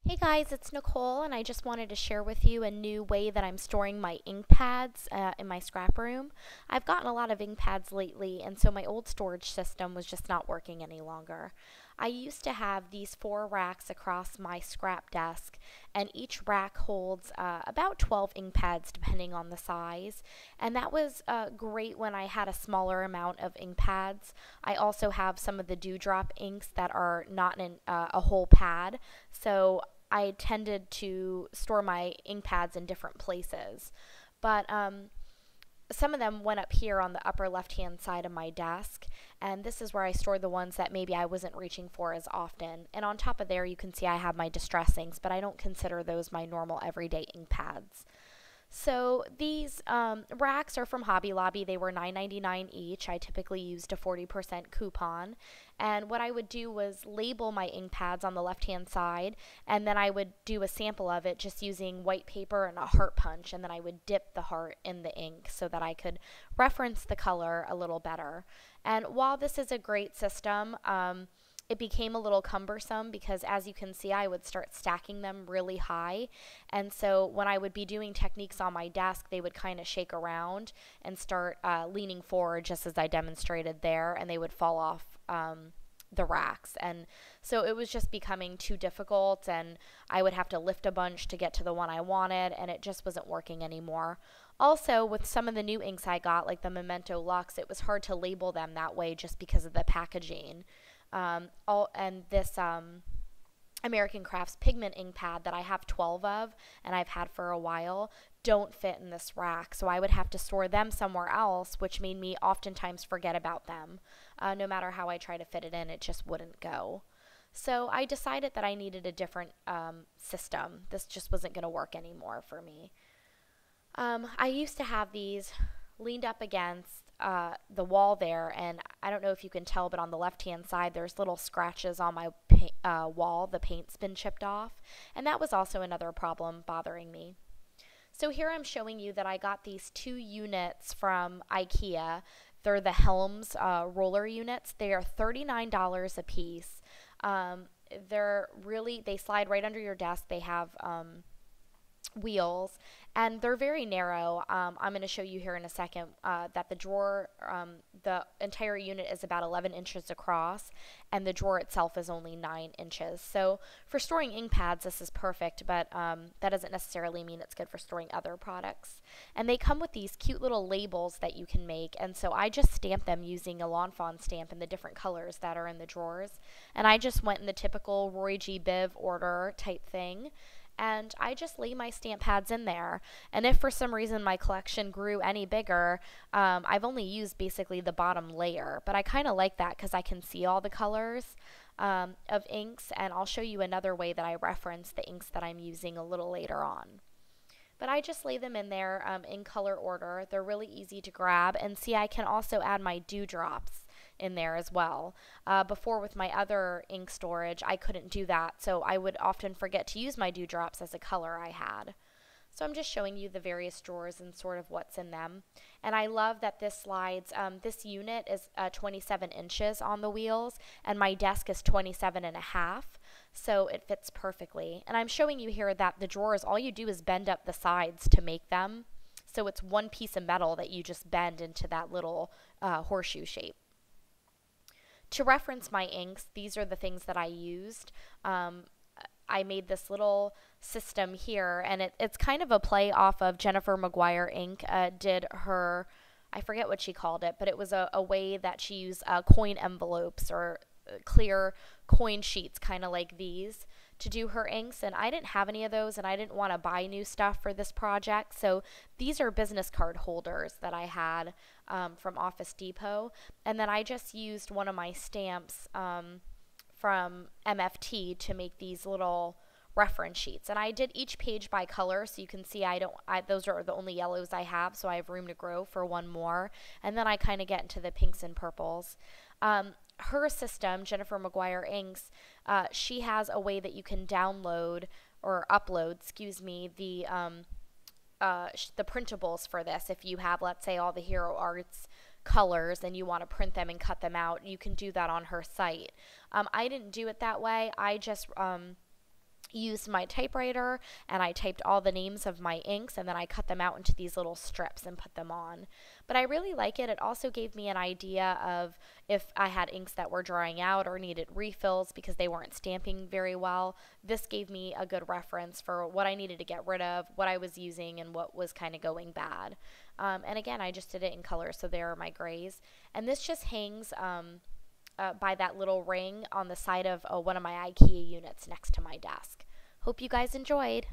Hey guys, it's Nicole, and I just wanted to share with you a new way that I'm storing my ink pads in my scrap room. I've gotten a lot of ink pads lately, and so my old storage system was just not working any longer. I used to have these four racks across my scrap desk, and each rack holds about 12 ink pads depending on the size. And that was great when I had a smaller amount of ink pads. I also have some of the dewdrop inks that are not in a whole pad, so I tended to store my ink pads in different places. But some of them went up here on the upper left hand side of my desk, and this is where I store the ones that maybe I wasn't reaching for as often. And on top of there, you can see I have my distress inks, but I don't consider those my normal everyday ink pads. So these racks are from Hobby Lobby. They were $9.99 each. I typically used a 40% coupon. And what I would do was label my ink pads on the left-hand side, and then I would do a sample of it just using white paper and a heart punch, and then I would dip the heart in the ink so that I could reference the color a little better. And while this is a great system, it became a little cumbersome because, as you can see, I would start stacking them really high. And so when I would be doing techniques on my desk, they would kind of shake around and start leaning forward, just as I demonstrated there, and they would fall off the racks. And so it was just becoming too difficult, and I would have to lift a bunch to get to the one I wanted, and it just wasn't working anymore. Also, with some of the new inks I got, like the Memento Lux, it was hard to label them that way just because of the packaging. And this American Crafts pigment ink pad that I have 12 of and I've had for a while don't fit in this rack, so I would have to store them somewhere else, which made me oftentimes forget about them. No matter how I try to fit it in, it just wouldn't go. So I decided that I needed a different system. This just wasn't going to work anymore for me. I used to have these leaned up against the wall there, and I don't know if you can tell, but on the left hand side there's little scratches on my wall. The paint's been chipped off, and that was also another problem bothering me. So here I'm showing you that I got these two units from IKEA. They're the Helms roller units. They are $39 a piece. They slide right under your desk. They have wheels, and they're very narrow. I'm going to show you here in a second that the drawer, the entire unit is about 11 inches across, and the drawer itself is only 9 inches. So for storing ink pads, this is perfect, but that doesn't necessarily mean it's good for storing other products. And they come with these cute little labels that you can make, and so I just stamp them using a Lawn Fawn stamp in the different colors that are in the drawers. And I just went in the typical Roy G. Biv order type thing, and I just lay my stamp pads in there. And if for some reason my collection grew any bigger, I've only used basically the bottom layer, but I kind of like that because I can see all the colors of inks, and I'll show you another way that I reference the inks that I'm using a little later on. But I just lay them in there in color order. They're really easy to grab, and see, I can also add my dewdrops in there as well. Before, with my other ink storage, I couldn't do that, so I would often forget to use my dewdrops as a color I had. So I'm just showing you the various drawers and sort of what's in them. And I love that this slides. This unit is 27 inches on the wheels, and my desk is 27 and a half, so it fits perfectly. And I'm showing you here that the drawers, all you do is bend up the sides to make them. So it's one piece of metal that you just bend into that little horseshoe shape. To reference my inks, these are the things that I used. I made this little system here, and it's kind of a play off of Jennifer Maguire Ink did her, I forget what she called it, but it was a way that she used coin envelopes or clear coin sheets, kind of like these, to do her inks. And I didn't have any of those, and I didn't want to buy new stuff for this project, so these are business card holders that I had from Office Depot. And then I just used one of my stamps from MFT to make these little reference sheets, and I did each page by color, so you can see those are the only yellows I have, so I have room to grow for one more. And then I kind of get into the pinks and purples. Her system, Jennifer Maguire Inks, she has a way that you can download or upload, excuse me, the printables for this. If you have, let's say, all the Hero Arts colors and you want to print them and cut them out, you can do that on her site. I didn't do it that way. I just used my typewriter and I typed all the names of my inks, and then I cut them out into these little strips and put them on. But I really like it. It also gave me an idea of if I had inks that were drying out or needed refills because they weren't stamping very well. This gave me a good reference for what I needed to get rid of, what I was using, and what was kind of going bad. And again, I just did it in color, so there are my grays. And this just hangs by that little ring on the side of one of my IKEA units next to my desk. Hope you guys enjoyed.